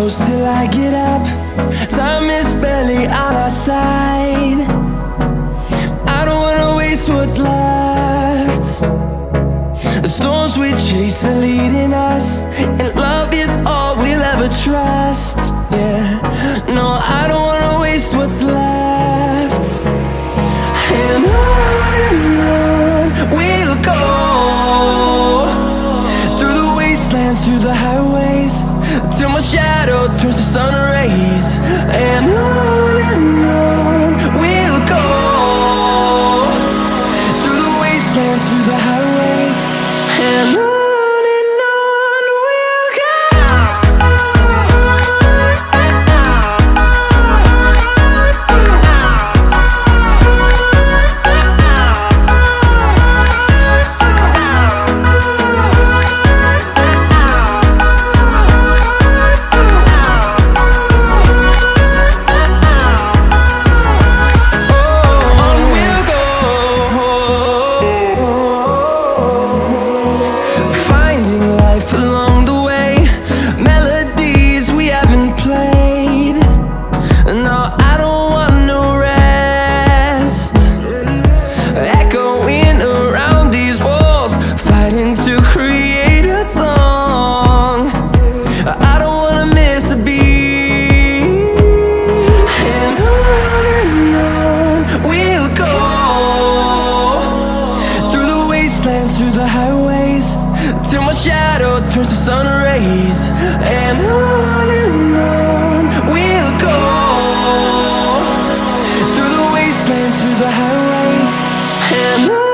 close till I get up. Time is barely on our side. I don't wanna waste what's left. The storms we chase are leading us, and love is all we'll ever trust. Yeah, no, I don't wanna waste what's left. And on we'll go, through the wastelands, through the highways, till my shadow turns to sun rays. And on we'll go, through the wastelands, through the highways, and on we'll go. Along the way, melodies we haven't played. No, I don't want no rest. Echoing around these walls, fighting to create a song. I don't wanna miss a beat. And on we'll go, through the wastelands, through the highways, till my shadow turns to sun rays. And on we'll go, through the wastelands, through the highways, and on.